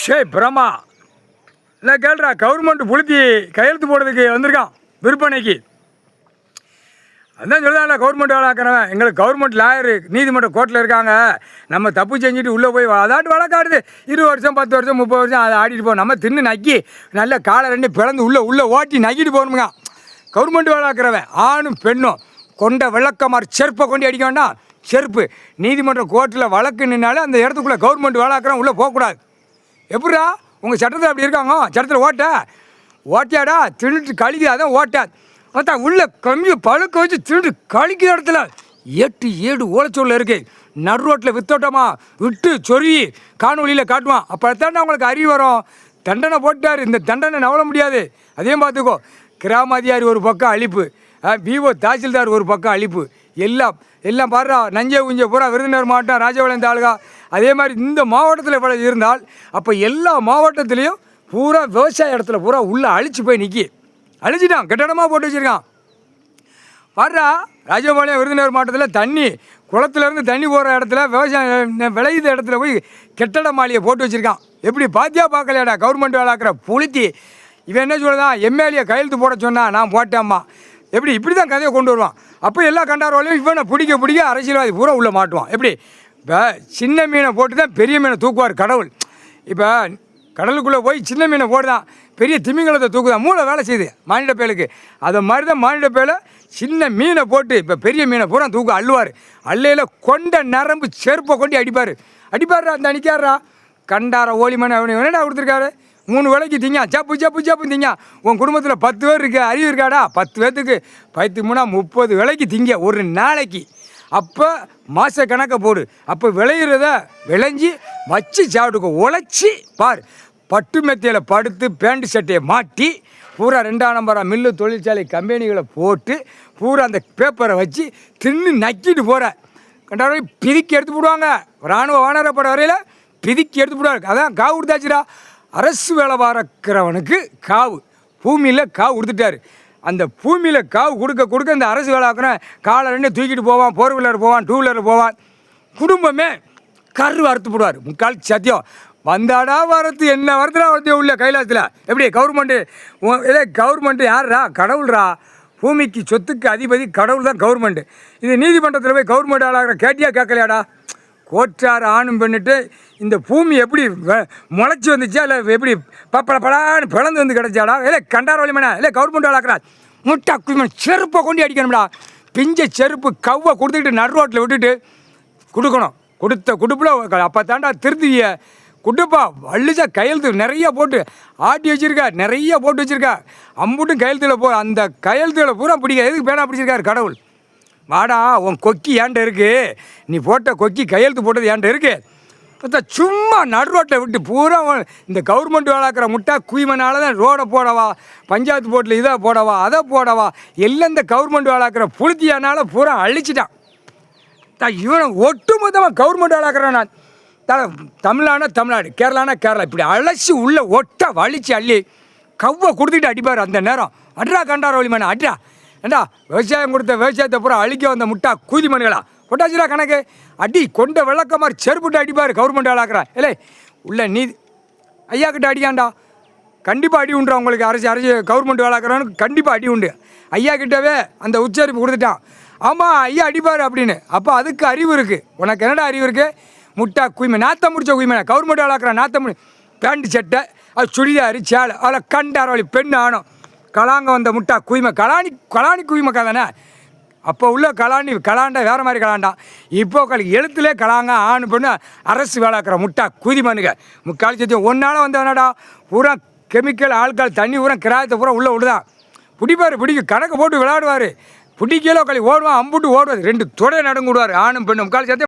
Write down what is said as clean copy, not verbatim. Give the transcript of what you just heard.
ஷே பிரமா இல்லை கேள்றா, கவர்மெண்ட் புளுத்தி கையெழுத்து போடுறதுக்கு வந்திருக்கான் விற்பனைக்கு. அதான் சொல்லுதான்ல, கவர்மெண்ட் வேலை ஆக்கிறவன். எங்களுக்கு கவர்மெண்ட் லாயரு நீதிமன்ற கோர்ட்டில் இருக்காங்க. நம்ம தப்பு செஞ்சுட்டு உள்ளே போய் அதாட்டு வழக்காடுது. 20 வருஷம் 10 வருஷம் 30 வருஷம் அதை ஆடிட்டு போகணும். நம்ம தின்னு நக்கி நல்ல காலை ரெண்டு பிளந்து உள்ளே ஓட்டி நக்கிட்டு போகணுமுங்க. கவர்மெண்ட் வேலை ஆக்கிறவன் ஆணும் பெண்ணும் கொண்ட விளக்கமாறு செருப்பை கொண்டு அடிக்க வேண்டாம். செருப்பு நீதிமன்ற கோர்ட்டில் வழக்கு நின்னாலும் அந்த இடத்துக்குள்ளே கவர்மெண்ட் வேலை ஆக்கிறவன் உள்ளே போகக்கூடாது. எப்படா உங்கள் சட்டத்தில் அப்படி இருக்காங்க? சட்டத்தில் ஓட்டியாடா தின்னுட்டு கழிக்குது, அதான் ஓட்டாது. பார்த்தா உள்ள கம்மி பழுக்க வச்சு தின்னுட்டு கழிக்கிற இடத்துல 8-7 ஓலைச்சொல்ல இருக்குது. நடு ரோட்டில் வித்தோட்டமா விட்டு சொருவி காணொலியில் காட்டுவான். அப்போ தான் அவங்களுக்கு அறிவு வரும். தண்டனை போட்டார், இந்த தண்டனை நவள முடியாது. அதையும் பார்த்துக்கோ. கிராம அதிகாரி ஒரு பக்கம் அழிப்பு, விஓ தாசில்தார் ஒரு பக்கம் அழிப்பு. எல்லாம் பாடுறா நஞ்சை குஞ்சை பூரா விருதுநகர் மாவட்டம் ராஜபாளையம் தாலுகா. அதே மாதிரி இந்த மாவட்டத்தில் இவ்வளோ இருந்தால் அப்போ எல்லா மாவட்டத்துலேயும் பூரா விவசாய இடத்துல பூரா உள்ளே அழிச்சு போய் நிற்கி அழிச்சிட்டான். கட்டடமாக போட்டு வச்சுருக்கான். பாடுறா ராஜபாளையம் விருதுநகர் மாவட்டத்தில் தண்ணி குளத்துலேருந்து தண்ணி போகிற இடத்துல விவசாயம் விளையுத இடத்துல போய் கெட்டட மாளிகை போட்டு வச்சுருக்கான். எப்படி பாத்தியா பார்க்கலையாடா கவர்மெண்ட் வேலைக்கிற புளுத்தி. இவன் என்ன சொல்லுதான், எம்எல்ஏ கையெழுத்து போட சொன்னான், நான் போட்டேம்மா. எப்படி இப்படி தான் கதையை கொண்டு வருவான். அப்போ எல்லா கண்டாரோலையும் இவனை பிடிக்க அரசியல்வாதி பூரா உள்ளே மாட்டுவான். எப்படி இப்போ சின்ன மீனை போட்டு தான் பெரிய மீனை தூக்குவார் கடவுள். இப்போ கடலுக்குள்ளே போய் சின்ன மீனை போடுதான், பெரிய திமிங்கலத்தை தூக்குதான். மூளை வேலை செய்யுது மானிட பயலுக்கு. அதை மாதிரி தான் மானிட பயலை சின்ன மீனை போட்டு இப்போ பெரிய மீனை பூரா தூக்கு அள்ளுவார். அள்ளையில் கொண்ட நரம்பு செருப்பை கொண்டு அடிப்பார்ரா. அந்த அடிக்காரா கண்டார ஓலிமனை அவனு என்னடா கொடுத்துருக்காரு. 3 வேளைக்கு திங்க சப்பு திங்க. உன் குடும்பத்தில் 10 பேர் இருக்கு, அறிவு இருக்காடா? 10 பேர்த்துக்கு 30 வேளைக்கு திங்க ஒரு நாளைக்கு. அப்போ மாத கணக்கை போடு. அப்போ விளையிறத விளைஞ்சி வச்சு சாப்பிட்டுக்கோ. உழைச்சி பார். பட்டு மெத்தையில் படுத்து பேண்ட் சட்டையை மாட்டி பூரா 2ஆம் நம்பராக மில்லு தொழிற்சாலை கம்பெனிகளை போட்டு பூரா அந்த பேப்பரை வச்சு தின்னு நக்கிட்டு போகிற கண்டார பிதிக்கி எடுத்து போடுவாங்க. இராணுவ வானரப்பட வரையில் பிதிக்கி எடுத்து போடுவாங்க. அதான் காவு கொடுத்தாச்சுடா. அரசு வேலை பார்க்குறவனுக்கு காவு பூமியில் காவு கொடுத்துட்டாரு. அந்த பூமியில் காவு கொடுக்க இந்த அரசு வேலை பார்க்குறேன் காலை 2 தூக்கிட்டு போவான். 4 வீலர் போவான், 2 வீலர் போவான். குடும்பமே கரு அறுத்து போடுவார். முக்கால் சத்தியம் வந்தாடா வரத்து என்ன வரத்துடா வரத்தே உள்ள கைலாசத்தில். எப்படி கவர்மெண்ட்டு யார்ரா? கடவுள்ரா. பூமிக்கு சொத்துக்கு அதிபதி கடவுள் தான் கவர்மெண்ட்டு. இது நீதிமன்றத்தில் போய் கவர்மெண்ட் ஆளாகிற கேட்டியா கேட்கலையாடா? கோற்றார் ஆணும் பெண்ணுட்டு இந்த பூமி எப்படி முளைச்சி வந்துச்சா இல்லை எப்படி பப்படப்படான்னு பிளந்து வந்து கிடச்சாடா? கண்டார வலிமனா கவர்மெண்ட் ஆளாக்குறா. முட்டா குடிமன் செருப்பை கொண்டு அடிக்கணும்டா. பிஞ்ச செருப்பு கவ்வை கொடுத்துக்கிட்டு நடு ரோட்டில் விட்டுட்டு கொடுக்கணும். கொடுத்த குடுப்பில் அப்போ தாண்டா திருத்திய குடுப்பா வள்ளிச்சா கையெழுத்து நிறைய போட்டு ஆட்டி வச்சுருக்கா. நிறைய போட்டு வச்சுருக்கா. அம்புட்டும் கையெழுத்தில் அந்த கையெழுத்துகளை பூரா பிடிக்க எதுக்கு பேனா பிடிச்சிருக்காரு கடவுள். வாடா உன் கொக்கி ஏன்ட்ட இருக்குது, நீ போட்ட கொக்கி கையெழுத்து போட்டது ஏன்ட்ட இருக்குது. சும்மா நடு ரோட்டில் விட்டு பூரா இந்த கவர்மெண்ட் வேலைக்கிற முட்டா குயிமனால தான் ரோடை போடவா, பஞ்சாயத்து போட்டில் இதை போடவா அதை போடவா எல்லாம் இந்த கவர்மெண்ட் வேலைக்கிற புளுத்தியானால பூரா அழிச்சிட்டான். இவனை ஒட்டுமொத்தமாக கவர்மெண்ட் வேலைக்கிறேன் நான். தமிழ்நாடு கேரளானா கேரளா இப்படி அழைச்சி உள்ள ஒட்ட வலிச்சு அள்ளி கவ்வை கொடுத்துட்டு அடிப்பார். அந்த நேரம் அட்ரா கண்டார வலிமனை அட்ரா. ஏண்டா விவசாயம் கொடுத்த விவசாயத்தை பூரா அழிக்க வந்த முட்டா கூதி மனுகளா பொட்டாச்சுரா கணக்கு அடி கொண்ட விளக்க மாதிரி செருப்புட்டு அடிப்பார் கவர்மெண்ட் ஆளாக்குறா. உள்ள நீதி ஐயா கிட்ட அடிக்காண்டா. கண்டிப்பாக அடி உண்டு அவங்களுக்கு. அரசு கவர்மெண்ட் வேலைக்கிறவனுக்கு கண்டிப்பாக அடி உண்டு. ஐயா கிட்டவே அந்த உச்சரிப்பு கொடுத்துட்டான். ஆமாம் ஐயா அடிப்பார் அப்படின்னு. அப்போ அதுக்கு அறிவு இருக்குது. உனக்கு என்னடா அறிவு இருக்குது? முட்டா குயிமை நாத்தம் முடிச்ச குயிமை கவர்மெண்ட் வேலைக்கிறா. நாத்தம் பேண்ட் சட்டை அது சுடிதாரு சேலை அதில் கண்டார வழி பெண் ஆணும் கலாங்க வந்த முட்டா குயிமை கலாணி குயிமைக்கா தானே. அப்போ உள்ள கலாண்டா வேறு மாதிரி கலாண்டான். இப்போ எழுத்துலேயே கலாங்க ஆணு பொண்ணு அரசு வேலைக்கிற முட்டா குதிமனுங்க முக்கால் சத்தியம் ஒன்றால் வந்தவனடா. பூரா கெமிக்கல் ஆட்கள் தண்ணி பூரா கிராயத்தை பூரா உள்ளே விடுதான். பிடிக்க கணக்கு போட்டு விளையாடுவார். பிடிக்கலோ ஓடுவான். அம்புட்டு ஓடுவார். 2 தொடை நடுங்க விடுவார் ஆணும் பெண்ணும் முக்கால் சத்தியம்.